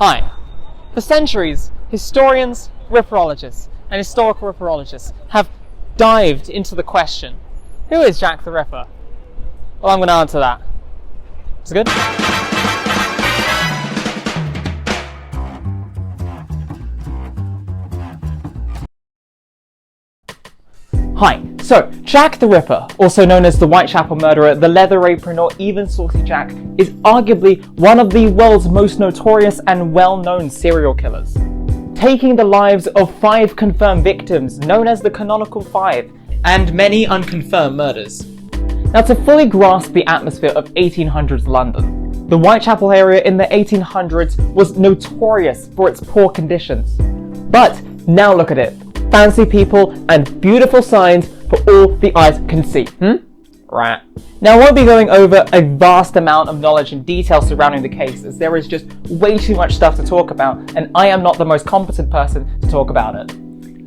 Hi. For centuries, historians, ripperologists, and historical ripperologists have dived into the question, who is Jack the Ripper? Well, I'm going to answer that. Is it good? Hi, so Jack the Ripper, also known as the Whitechapel Murderer, the Leather Apron, or even Saucy Jack, is arguably one of the world's most notorious and well-known serial killers, taking the lives of 5 confirmed victims, known as the Canonical 5, and many unconfirmed murders. Now, to fully grasp the atmosphere of 1800s London, the Whitechapel area in the 1800s was notorious for its poor conditions. But now look at it. Fancy people and beautiful signs for all the eyes can see. Right. Now, I won't be going over a vast amount of knowledge and detail surrounding the case, as there is just way too much stuff to talk about, and I am not the most competent person to talk about it.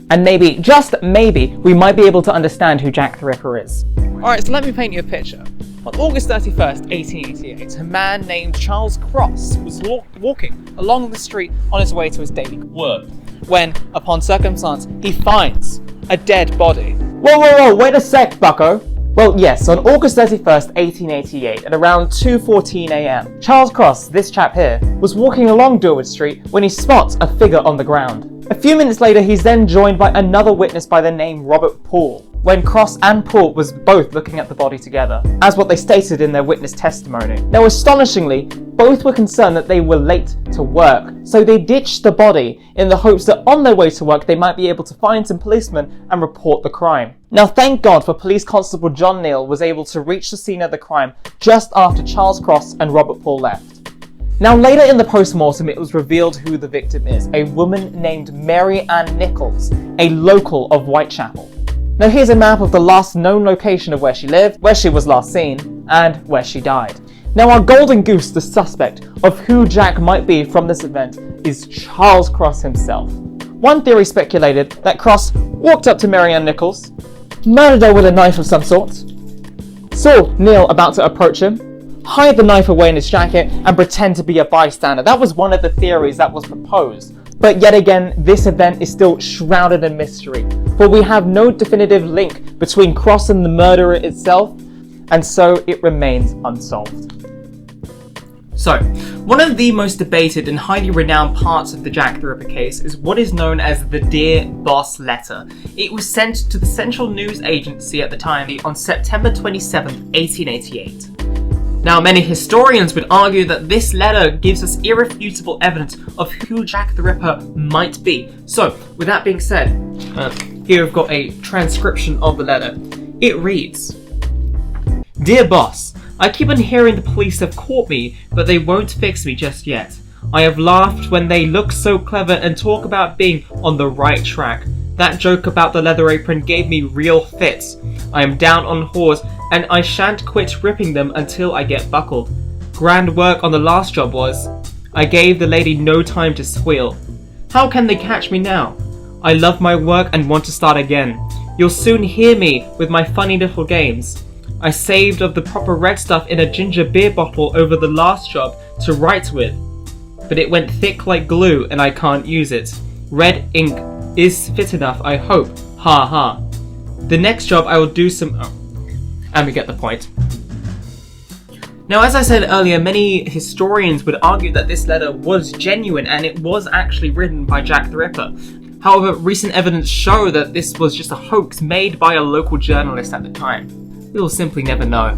And maybe, just maybe, we might be able to understand who Jack the Ripper is. Alright, so let me paint you a picture. On August 31st, 1888, a man named Charles Cross was walking along the street on his way to his daily work, when, upon circumstance, he finds a dead body. Whoa, wait a sec, bucko. Well, yes, on August 31st, 1888, at around 2:14 a.m, Charles Cross, this chap here, was walking along Durwood Street when he spots a figure on the ground. A few minutes later, he's then joined by another witness by the name Robert Poole, when Cross and Poole was both looking at the body together, as what they stated in their witness testimony. Now, astonishingly, both were concerned that they were late to work, so they ditched the body in the hopes that on their way to work they might be able to find some policemen and report the crime. Now, thank God for Police Constable John Neal was able to reach the scene of the crime just after Charles Cross and Robert Poole left. Now, later in the post-mortem, it was revealed who the victim is, a woman named Mary Ann Nichols, a local of Whitechapel. Now, here's a map of the last known location of where she lived, where she was last seen, and where she died. Now, our golden goose, the suspect of who Jack might be from this event, is Charles Cross himself. One theory speculated that Cross walked up to Mary Ann Nichols, murdered her with a knife of some sort, saw Neil about to approach him, hide the knife away in his jacket, and pretend to be a bystander. That was one of the theories that was proposed. But yet again, this event is still shrouded in mystery, for we have no definitive link between Cross and the murderer itself, and so it remains unsolved. So, one of the most debated and highly renowned parts of the Jack the Ripper case is what is known as the Dear Boss letter. It was sent to the Central News Agency at the time on September 27, 1888. Now, many historians would argue that this letter gives us irrefutable evidence of who Jack the Ripper might be. So, with that being said, here we've got a transcription of the letter. It reads, "Dear Boss, I keep on hearing the police have caught me, but they won't fix me just yet. I have laughed when they look so clever and talk about being on the right track. That joke about the leather apron gave me real fits. I am down on whores, and I shan't quit ripping them until I get buckled. Grand work on the last job was. I gave the lady no time to squeal. How can they catch me now? I love my work and want to start again. You'll soon hear me with my funny little games. I saved of the proper red stuff in a ginger beer bottle over the last job to write with, but it went thick like glue and I can't use it. Red ink is fit enough, I hope. Ha ha. The next job I will do some... Oh. And we get the point. Now, as I said earlier, many historians would argue that this letter was genuine and it was actually written by Jack the Ripper. However, recent evidence show that this was just a hoax made by a local journalist at the time. We'll simply never know.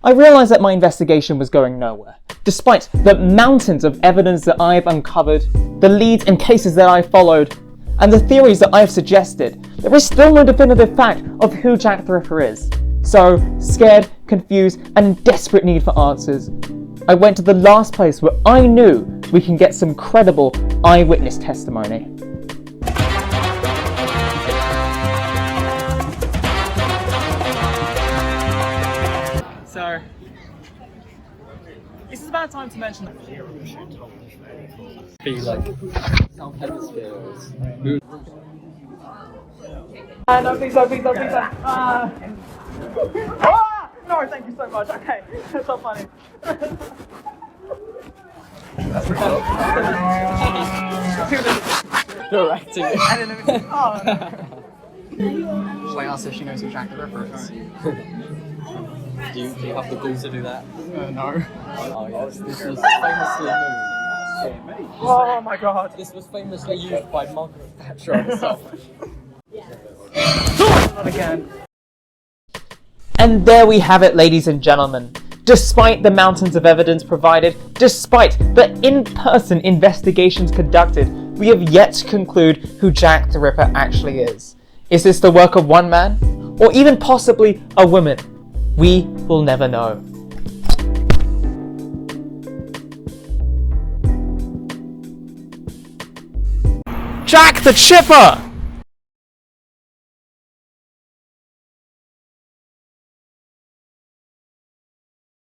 I realised that my investigation was going nowhere. Despite the mountains of evidence that I've uncovered, the leads and cases that I've followed, and the theories that I've suggested, there is still no definitive fact of who Jack the Ripper is. So, scared, confused, and in desperate need for answers, I went to the last place where I knew we can get some credible eyewitness testimony. So, this is about time to mention that be like South Hemispheres. No, please. No, thank you so much. Okay, that's not funny. You're acting. Oh, no. Should I ask if she knows who Jack the Ripper is? Do you have the gall to do that? No. Oh yes, this was famously used. Oh my god. This was famously used by Margaret Thatcher herself. Not again. And there we have it, ladies and gentlemen. Despite the mountains of evidence provided, despite the in-person investigations conducted, we have yet to conclude who Jack the Ripper actually is. Is this the work of one man? Or even possibly a woman? We will never know. Jack the Chipper!